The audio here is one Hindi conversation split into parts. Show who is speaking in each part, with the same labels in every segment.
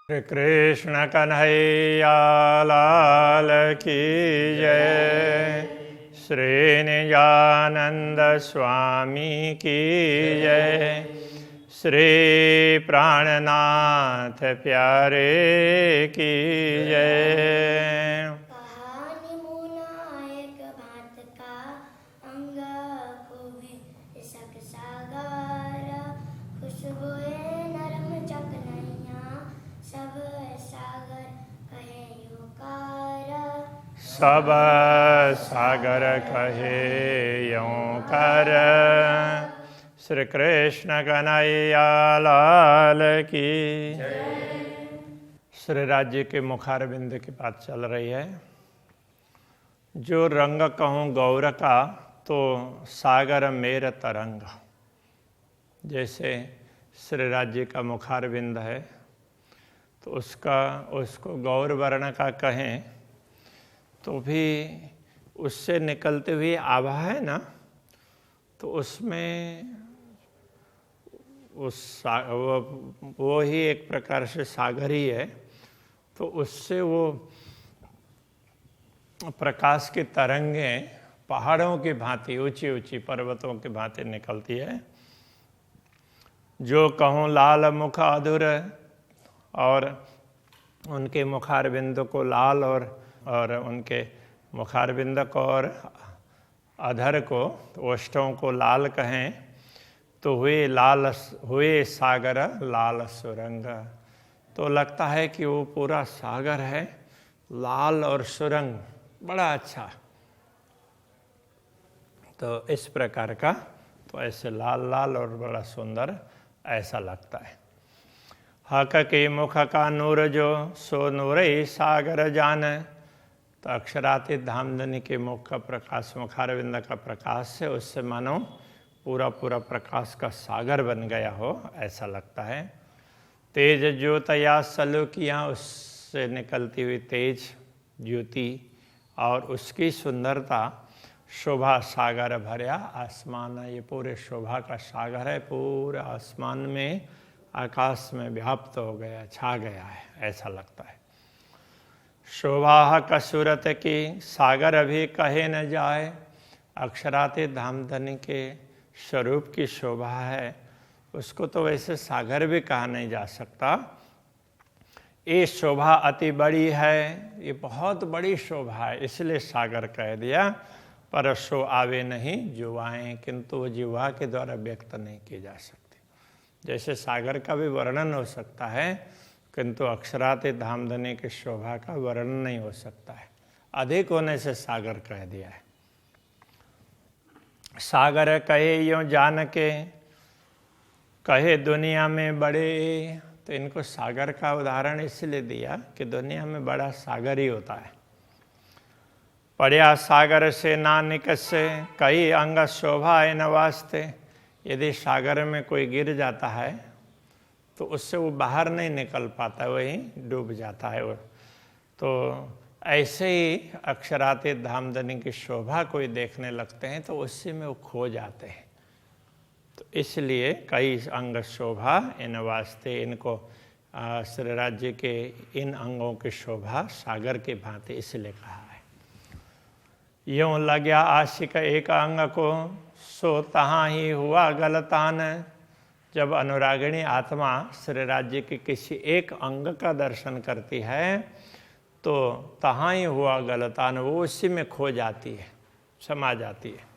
Speaker 1: श्री कृष्ण कन्हैया लाल की जय। श्री निजानंद स्वामी की जय। श्री प्राणनाथ प्यारे की जय।
Speaker 2: कहानी मुना एक भात का अंग को भी सक सागर खुशबुए नरम चकनैया सब सागर कहे योकार।
Speaker 1: सब सागर कहे यों कर। श्री कृष्ण कन्हैया लाल की श्री राज्य के मुखारविंद की बात चल रही है। जो रंग कहूँ गौर का तो सागर मेर तरंग। जैसे श्री राज्य का मुखारविंद है तो उसको गौर वर्ण का कहें तो भी उससे निकलते हुए आभा है ना, तो उसमें वो ही एक प्रकार से सागर ही है। तो उससे वो प्रकाश की तरंगें पहाड़ों की भांति, ऊंची ऊंची पर्वतों की भांति निकलती है। जो कहूँ लाल मुख अधुर, और उनके मुखारविंद को लाल और उनके मुखारविंद को और अधर को, ओष्ठों को लाल कहें तो हुए सागर लाल सुरंग। तो लगता है कि वो पूरा सागर है, लाल और सुरंग, बड़ा अच्छा। तो इस प्रकार का, तो ऐसे लाल लाल और बड़ा सुंदर ऐसा लगता है। हक के मुख का नूर जो सो नूर ही सागर जान। तो अक्षरातीत धामधनी के मुख का प्रकाश, मुखारविंद का प्रकाश से उससे मानो पूरा पूरा प्रकाश का सागर बन गया हो, ऐसा लगता है। तेज ज्योतया सलूकियाँ, उससे निकलती हुई तेज ज्योति और उसकी सुंदरता, शोभा सागर भरया आसमान। ये पूरे शोभा का सागर है, पूरे आसमान में, आकाश में व्याप्त हो गया, छा गया है, ऐसा लगता है। शोभा कसूरत की सागर भी कहे न जाए। अक्षरातीत धामधनी के स्वरूप की शोभा है, उसको तो वैसे सागर भी कहा नहीं जा सकता। ये शोभा अति बड़ी है, ये बहुत बड़ी शोभा है, इसलिए सागर कह दिया। पर सो आवे नहीं जुवाएं, किंतु वो जिह्वा के द्वारा व्यक्त नहीं की जा सकती। जैसे सागर का भी वर्णन हो सकता है, किंतु अक्षरातीत धामधनी की शोभा का वर्णन नहीं हो सकता है। अधिक होने से सागर कह दिया है। सागर कहे यूं जान के, कहे दुनिया में बड़े। तो इनको सागर का उदाहरण इसलिए दिया कि दुनिया में बड़ा सागर ही होता है। पड़या सागर से ना निकसे, कई अंग शोभा है न वास्ते। यदि सागर में कोई गिर जाता है तो उससे वो बाहर नहीं निकल पाता, वही डूब जाता है वो। तो ऐसे ही अक्षरातीत धामधनी की शोभा कोई देखने लगते हैं तो उसी में वो खो जाते हैं। तो इसलिए कई अंग शोभा इन वास्ते, इनको श्री राज्य के इन अंगों की शोभा सागर की भांति इसलिए कहा है। यूं लग्या आशिक एक अंग को, सो तहाँ ही हुआ गलतान। जब अनुरागिणी आत्मा श्री राज्य के किसी एक अंग का दर्शन करती है तो तहाँ ही हुआ गलतान, वो उसी में खो जाती है, समा जाती है।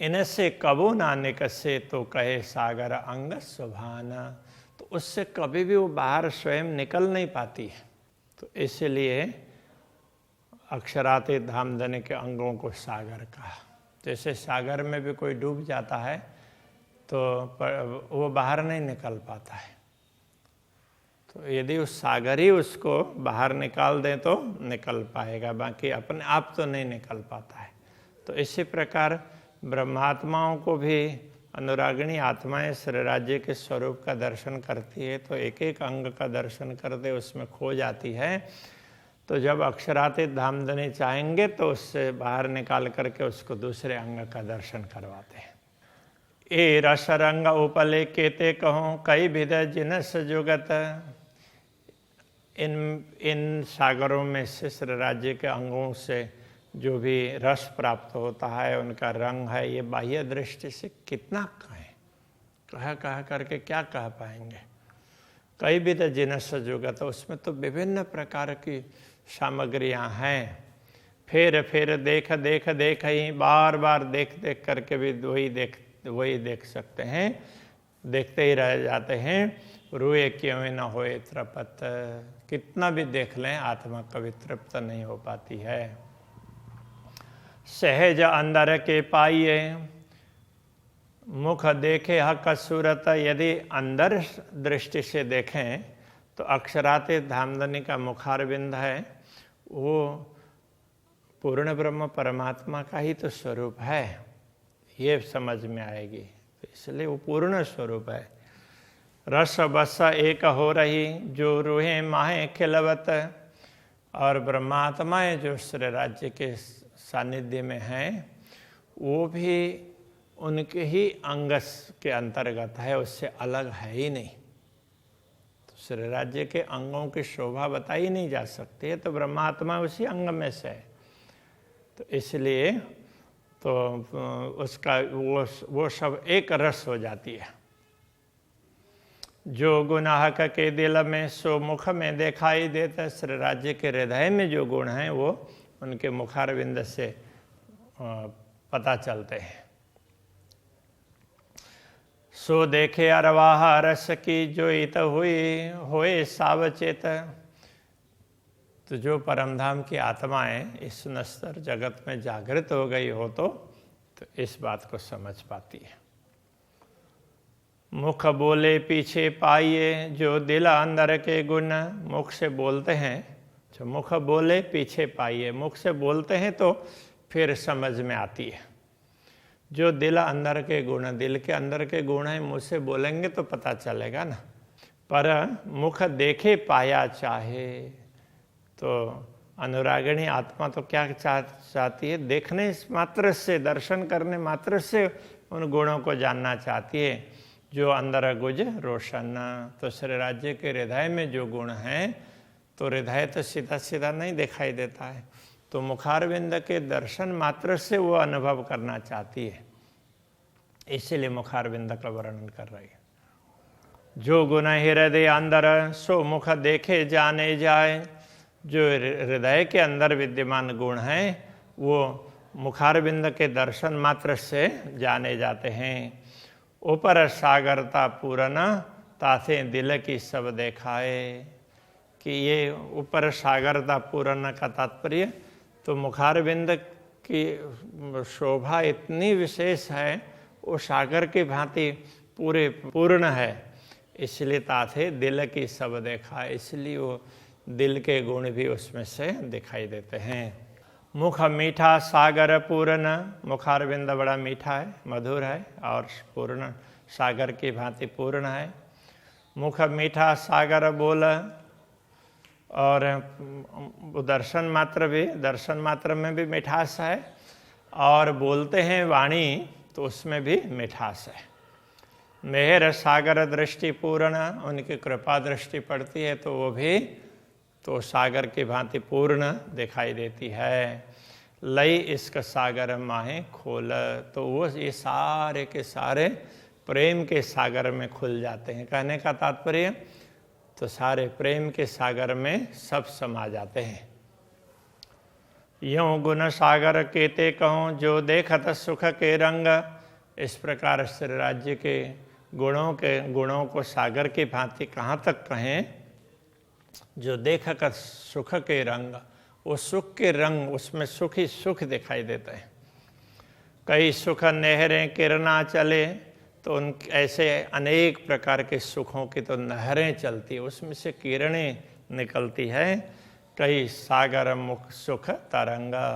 Speaker 1: इनसे कबू ना निकसे, तो कहे सागर अंग सुभाना। तो उससे कभी भी वो बाहर स्वयं निकल नहीं पाती है। तो इसलिए अक्षरातीत धामधनी के अंगों को सागर कहा। जैसे सागर में भी कोई डूब जाता है तो वो बाहर नहीं निकल पाता है। तो यदि उस सागर ही उसको बाहर निकाल दें तो निकल पाएगा, बाकी अपने आप तो नहीं निकल पाता है। तो इसी प्रकार ब्रह्मात्माओं को भी अनुरागिणी आत्माएं श्री राज्य के स्वरूप का दर्शन करती है तो एक एक अंग का दर्शन करते उसमें खो जाती है। तो जब अक्षरातीत धामधनी चाहेंगे तो उससे बाहर निकाल करके उसको दूसरे अंग का दर्शन करवाते हैं। ए रस रंग उपले केते कहूँ, कई विध जिनस जुगत। इन सागरों में से श्री राज्य के अंगों से जो भी रस प्राप्त होता है, उनका रंग है, ये बाह्य दृष्टि से कितना कहें, कह करके क्या कह पाएंगे। कई भी तो जिनस जुगत, उसमें तो विभिन्न प्रकार की सामग्रियां हैं। फिर देख ही बार बार देख करके भी वही देख सकते हैं, देखते ही रह जाते हैं। रुए क्यों न होए तृप्त, कितना भी देख लें आत्मा कभी तृप्त नहीं हो पाती है। सहज अंदर के पाइए मुख देखे हक सूरत, यदि अंदर दृष्टि से देखें तो अक्षरातीत धामधनी का मुखारविंद है, वो पूर्ण ब्रह्म परमात्मा का ही तो स्वरूप है, ये समझ में आएगी। तो इसलिए वो पूर्ण स्वरूप है। रस बस एक हो रही जो रूहे माहे खिलवत, और ब्रह्मात्माएं जो श्री राज्य के सानिध्य में हैं वो भी उनके ही अंगस के अंतर्गत है, उससे अलग है ही नहीं। तो श्री राज्य के अंगों की शोभा बताई नहीं जा सकती है, तो ब्रह्मात्मा उसी अंग में से है। तो इसलिए तो उसका वो सब एक रस हो जाती है। जो गुनाहक के दिल में सो मुख में दिखाई देता, श्री राज्य के हृदय में जो गुण हैं वो उनके मुखारविंद से पता चलते हैं। सो देखे अरवाह रस की जो इत हुई होए सावचेत, तो जो परमधाम की आत्माएं इस नश्वर जगत में जागृत हो गई हो तो इस बात को समझ पाती है। मुख बोले पीछे पाइए जो दिल अंदर के गुण, मुख से बोलते हैं, जो मुख बोले पीछे पाइए, मुख से बोलते हैं तो फिर समझ में आती है। जो दिल अंदर के गुण, दिल के अंदर के गुण हैं, मुँह से बोलेंगे तो पता चलेगा ना। पर मुख देखे पाया चाहे, तो अनुरागिणी आत्मा तो क्या चाहती है, देखने मात्र से, दर्शन करने मात्र से उन गुणों को जानना चाहती है। जो अंदर गुज रोशन, तो श्री राज्य के हृदय में जो गुण हैं, तो हृदय तो सीधा सीधा नहीं दिखाई देता है, तो मुखारविंद के दर्शन मात्र से वो अनुभव करना चाहती है, इसीलिए मुखारविंद का वर्णन कर रही है। जो गुण हृदय अंदर सो मुख देखे जाने जाए, जो हृदय के अंदर विद्यमान गुण हैं वो मुखारविंद के दर्शन मात्र से जाने जाते हैं। ऊपर सागरता पूर्ण ताथे दिल की सब देखाए, कि ये ऊपर सागरता पूर्ण का तात्पर्य, तो मुखारविंद की शोभा इतनी विशेष है, वो सागर की भांति पूरे पूर्ण है, इसलिए ताथे दिल की सब देखा, इसलिए वो दिल के गुण भी उसमें से दिखाई देते हैं। मुख मीठा सागर पूर्ण, मुखारविंद बड़ा मीठा है, मधुर है और पूर्ण सागर की भांति पूर्ण है। मुख मीठा सागर बोल, और दर्शन मात्र में भी मिठास है, और बोलते हैं वाणी तो उसमें भी मिठास है। मेहर सागर दृष्टि पूर्ण, उनकी कृपा दृष्टि पड़ती है तो वो भी तो सागर की भांति पूर्ण दिखाई देती है। लई इश्क सागर माहे खोल, तो वो ये सारे के सारे प्रेम के सागर में खुल जाते हैं। कहने का तात्पर्य तो सारे प्रेम के सागर में सब समा जाते हैं। यों गुण सागर केते कहूँ जो देखत सुख के रंग, इस प्रकार श्री राज्य के गुणों को सागर की भांति कहाँ तक कहें, जो देखकर सुख के रंग, वो सुख के रंग, उसमें सुख ही सुख दिखाई देते हैं। कई सुख नहरें किरना चले, तो उन ऐसे अनेक प्रकार के सुखों की तो नहरें चलती है, उसमें से किरणें निकलती है। कई सागर मुख सुख तरंगा,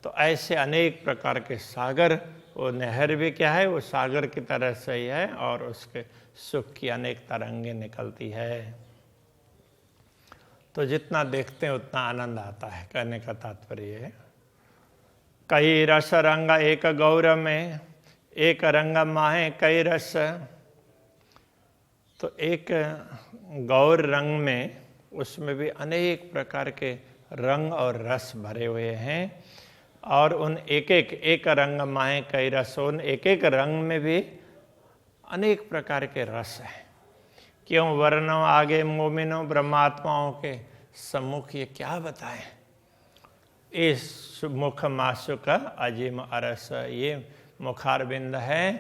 Speaker 1: तो ऐसे अनेक प्रकार के सागर, वो नहर भी क्या है, वो सागर की तरह से ही है, और उसके सुख की अनेक तरंगें निकलती है। तो जितना देखते हैं उतना आनंद आता है, कहने का तात्पर्य है। कई रस रंग एक गौर में, एक रंग माहे कई रस, तो एक गौर रंग में उसमें भी अनेक प्रकार के रंग और रस भरे हुए हैं। और उन एक रंग माहे कई रसों, एक रंग में भी अनेक प्रकार के रस हैं। क्यों वर्णो आगे मोमिनो ब्रह्मात्माओं के सम्मुख ये क्या बताएं। इस मुख मासु का अजीम अरस, ये मुखारबिंद है।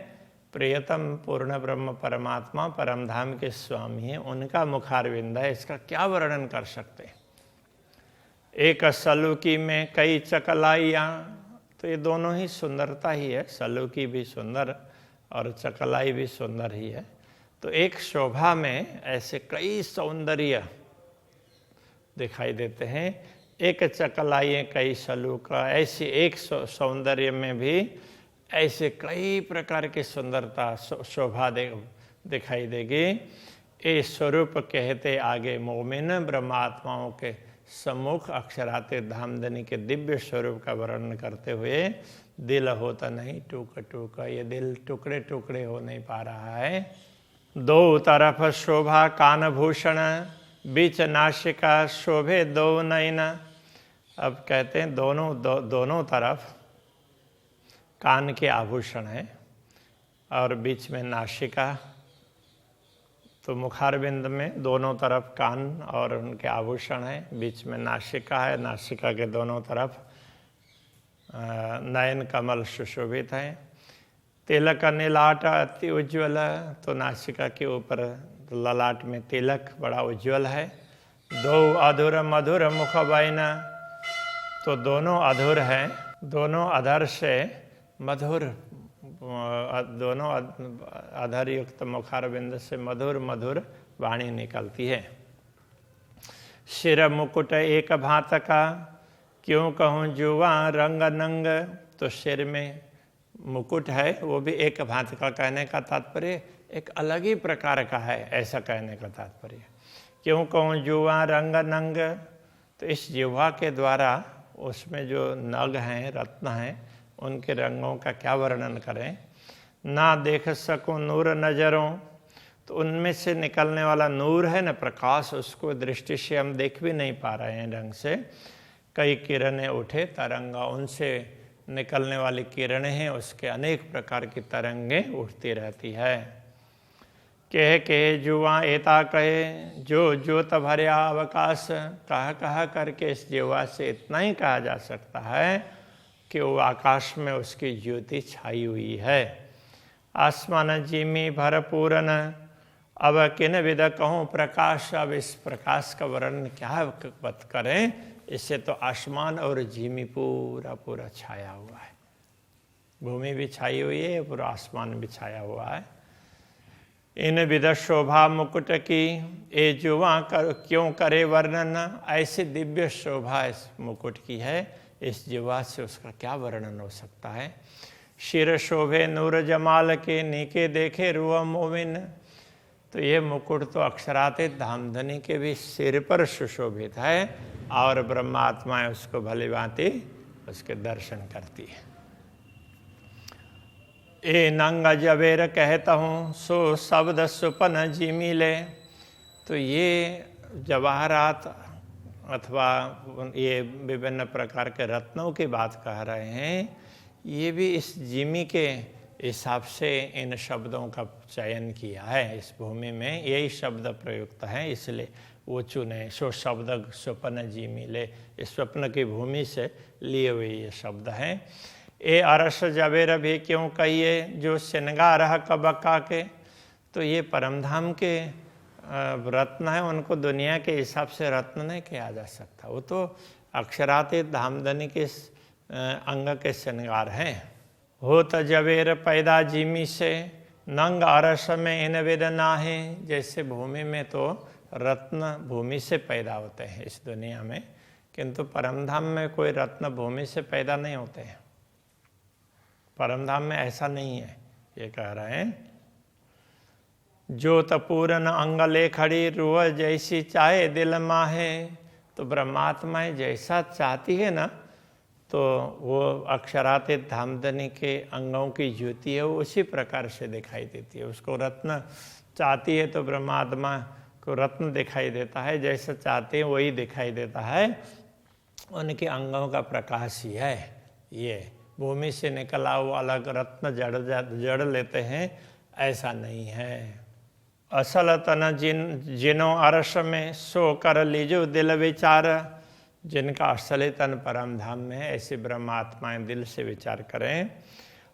Speaker 1: प्रियतम पूर्ण ब्रह्म परमात्मा परमधाम के स्वामी हैं, उनका मुखारबिंद है। इसका क्या वर्णन कर सकते हैं। एक सलूकी में कई चकलाइयाँ, तो ये दोनों ही सुंदरता ही है। सलूकी भी सुंदर और चकलाई भी सुंदर ही है। तो एक शोभा में ऐसे कई सौंदर्य दिखाई देते हैं। एक चकलाई कई सलूका, ऐसी एक सौंदर्य में भी ऐसे कई प्रकार की सुंदरता शोभा दिखाई देगी। ये स्वरूप कहते आगे मोमिन ब्रह्मात्माओं के सम्मुख अक्षरातीत धामधनी के दिव्य स्वरूप का वर्णन करते हुए दिल होता नहीं टूक टूक, ये दिल टुकड़े टुकड़े हो नहीं पा रहा है। दो तरफ शोभा कान भूषण, बीच नासिका शोभे दो नयन। अब कहते हैं दोनों तरफ कान के आभूषण है और बीच में नासिका। तो मुखारबिंद में दोनों तरफ कान और उनके आभूषण है, बीच में नासिका है। नासिका के दोनों तरफ नयन कमल सुशोभित है। तिलक नीलाट अति उज्ज्वल, तो नासिका के ऊपर ललाट में तिलक बड़ा उज्ज्वल है। दो अधुर मधुर मुख बैना, तो दोनों अधुर हैं, दोनों अधर से मधुर, दोनों अधर युक्त मुखारबिंद से मधुर मधुर वाणी निकलती है। शिर मुकुट एक भांत का, क्यों कहूँ जुआ रंग नंग, तो सिर में मुकुट है वो भी एक भांत का। कहने का तात्पर्य एक अलग ही प्रकार का है, ऐसा कहने का तात्पर्य। क्यों कहूँ जुआ रंग नंग, तो इस जिह्वा के द्वारा उसमें जो नग हैं, रत्न हैं, उनके रंगों का क्या वर्णन करें। ना देख सकूं नूर नजरों, तो उनमें से निकलने वाला नूर है न प्रकाश, उसको दृष्टि से हम देख भी नहीं पा रहे हैं ढंग से। कई किरणें उठे तरंगा, उनसे निकलने वाली किरणें हैं, उसके अनेक प्रकार की तरंगें उठती रहती है। कहे जुआ एता कहे, जो ज्योत भर्या अवकाश, कहा करके इस जुआ से इतना ही कहा जा सकता है कि वो आकाश में उसकी ज्योति छाई हुई है। आसमान जिमी भरपूरन, अब किन विद कहूँ प्रकाश। अब इस प्रकाश का वर्णन क्या बात करें, इससे तो आसमान और जिमी पूरा पूरा छाया हुआ है। भूमि भी छाई हुई है, पूरा आसमान भी छाया हुआ है। इन विद शोभा मुकुट की, ए जुआ क्यों करे वर्णन। ऐसी दिव्य शोभा इस मुकुट की है, इस जुआ से उसका क्या वर्णन हो सकता है। शिर शोभे नूर जमाल के, नीके देखे रुआ मोमिन। तो ये मुकुट तो अक्षरातीत धामधनी के भी सिर पर सुशोभित है और ब्रह्मात्माएं उसको भली भांति उसके दर्शन करती है। ए नंग जबेर कहता हूँ, सो शब्द सुपन जी मिले। तो ये जवाहरात अथवा ये विभिन्न प्रकार के रत्नों की बात कह रहे हैं। ये भी इस जिमी के हिसाब से इन शब्दों का चयन किया है। इस भूमि में यही शब्द प्रयुक्त हैं, इसलिए वो चुने। सो शब्द स्वप्न जी मिले, इस स्वप्न की भूमि से लिए हुए ये शब्द हैं। ए अरस जबेर भी क्यों कहिए, जो श्रृंगार कबका के। तो ये परमधाम के रत्न है, उनको दुनिया के हिसाब से रत्न नहीं किया जा सकता। वो तो अक्षरातीत धामधनी के अंग के श्रृंगार हैं। हो त जबेर पैदा जिमी से, नंग अरस में इन विद नाहे। जैसे भूमि में तो रत्न भूमि से पैदा होते हैं इस दुनिया में, किंतु परमधाम में कोई रत्न भूमि से पैदा नहीं होते हैं। परमधाम में ऐसा नहीं है, ये कह रहे हैं। ज्योत पूरन अंगले खड़ी, रुआ जैसी चाहे दिल माहे। तो परमात्मा जैसा चाहती है ना, तो वो अक्षरातीत धामधनी के अंगों की ज्योति है, वो उसी प्रकार से दिखाई देती है। उसको रत्न चाहती है तो परमात्मा को रत्न दिखाई देता है, जैसा चाहते हैं वही दिखाई देता है। उनके अंगों का प्रकाश ही है ये। भूमि से निकला हुआ अलग रत्न जड़ लेते हैं, ऐसा नहीं है। असल तन जिनो अरस में सो कर लीजो दिल विचार। जिनका असली तन परम धाम में है, ऐसे ब्रह्मात्माएं दिल से विचार करें।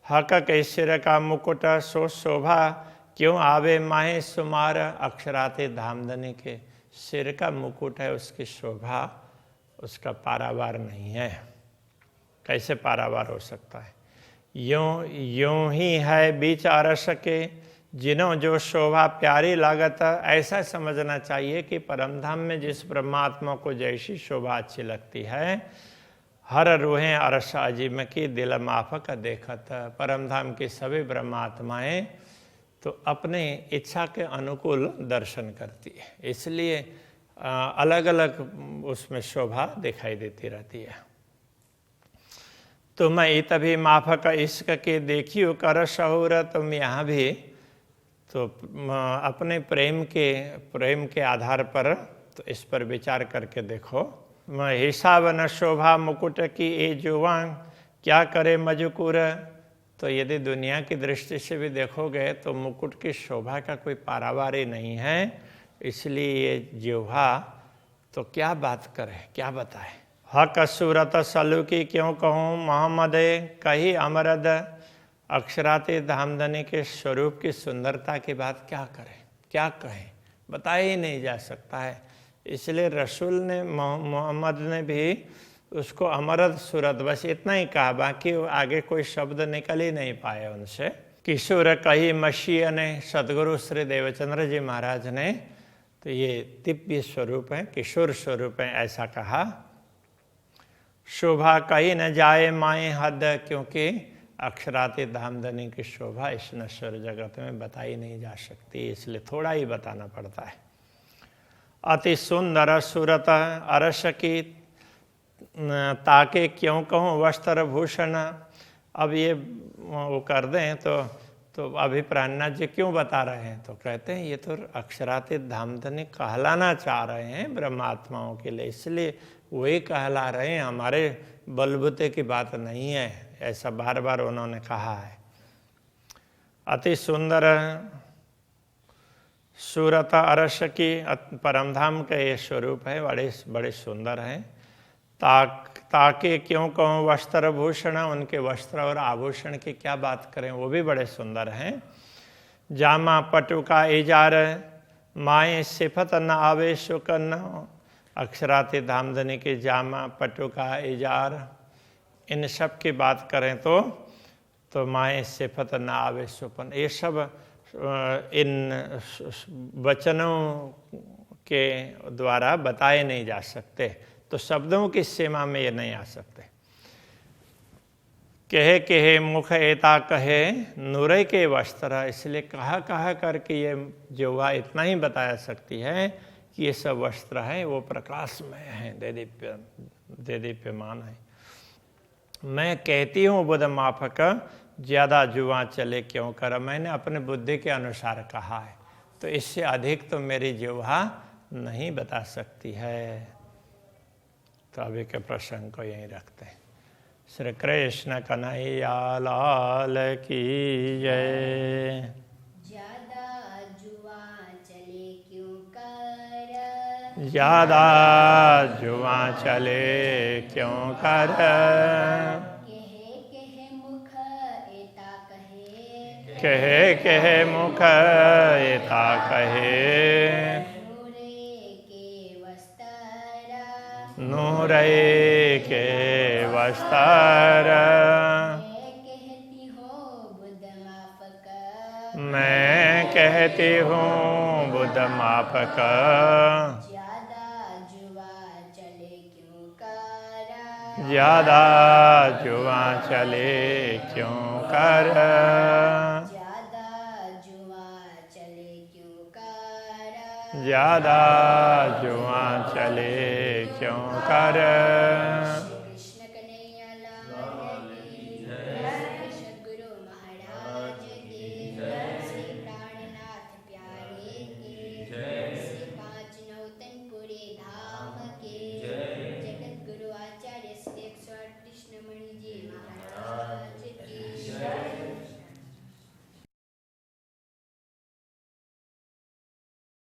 Speaker 1: हक के सिर का मुकुट सो शोभा, क्यों आवे माहे सुमार। अक्षराते धामधनी के सिर का मुकुट है, उसकी शोभा, उसका पारावार नहीं है। कैसे पारावार हो सकता है? यूं ही है बीच अरस के, जिन्हों जो शोभा प्यारी लागत। ऐसा समझना चाहिए कि परमधाम में जिस परमात्मा को जैसी शोभा अच्छी लगती है, हर रूहें अरस अजीम की दिल माफक देखत। परमधाम की सभी ब्रह्मात्माएं तो अपने इच्छा के अनुकूल दर्शन करती है, इसलिए अलग अलग उसमें शोभा दिखाई देती रहती है। तुम तभी माफक इश्क के देखियो कर शहूर। तुम यहाँ भी तो अपने प्रेम के आधार पर तो इस पर विचार करके देखो। हिसाब न शोभा मुकुट की ए जुवां, क्या करे मजकूर। तो यदि दुनिया की दृष्टि से भी देखोगे तो मुकुट की शोभा का कोई पारावार ही नहीं है, इसलिए ये जिह्वा तो क्या बात करे, क्या बताए। हक सूरत सलूकी क्यों कहूँ मोहम्मद कही अमरद। अक्षराते धामधनी के स्वरूप की सुंदरता की बात क्या करें, क्या कहें, बताया ही नहीं जा सकता है। इसलिए रसूल ने मोहम्मद ने भी उसको अमरद सूरत बस इतना ही कहा, बाकी आगे कोई शब्द निकल ही नहीं पाए उनसे। किशोर कही मसीह ने सदगुरु श्री देवचंद्र जी महाराज ने, तो ये दिव्य स्वरूप है, किशोर स्वरूप है, ऐसा कहा। शोभा कही न जाए माए हद, क्योंकि अक्षराते धामधनी की शोभा इस नश्वर जगत में बताई नहीं जा सकती, इसलिए थोड़ा ही बताना पड़ता है। अति सुंदर सूरत अरस की ताके क्यों कहूँ वस्त्र भूषण। अब ये वो कर दें तो अभी प्राणनाथ जी क्यों बता रहे हैं, तो कहते हैं ये तो अक्षराते धामधनी कहलाना चाह रहे हैं ब्रह्मात्माओं के लिए, इसलिए वही कहला रहे हैं, हमारे बलबूते की बात नहीं है, ऐसा बार बार उन्होंने कहा है। अति सुंदर सूरत अरस की परमधाम का ये स्वरूप है, बड़े सुंदर हैं। ताके क्यों कहूँ वस्त्र भूषण, उनके वस्त्र और आभूषण की क्या बात करें, वो भी बड़े सुंदर हैं। जामा पटु का इजार, माए सिफत न आवे शुकन। अक्षराते धामधनी के जामा पटु का इजार, इन सब की बात करें तो माए सिफत न आवे सुपन, ये सब इन वचनों के द्वारा बताए नहीं जा सकते, तो शब्दों की सीमा में ये नहीं आ सकते। कहे मुख एता कहे नूरे के वस्त्र, इसलिए कहा करके ये जिह्वा इतना ही बता सकती है कि ये सब वस्त्र हैं वो प्रकाशमय हैं, देदीप्यमान है। मैं कहती हूँ बुध माफक, ज़्यादा जुआ चले क्यों कर। मैंने अपने बुद्धि के अनुसार कहा है, तो इससे अधिक तो मेरी जिह्वा नहीं बता सकती है। तो अभी के प्रसंग को यहीं रखते हैं। श्री कृष्ण कन्हैया लाल की जय।
Speaker 2: ज्यादा जुआ चले क्यों कर,
Speaker 1: ज्यादा जुआ चले क्यों कर। कहे मुख एता कहे, नूरे के वस्त्र। मैं कहती हूँ बुध माफक,
Speaker 2: ज्यादा जुआ चले क्यों कर,
Speaker 1: ज्यादा जुआ चले क्यों कर।
Speaker 2: ज्यादा जुआ चले क्यों कर,
Speaker 1: ज्यादा जुआ चले क्यों कर।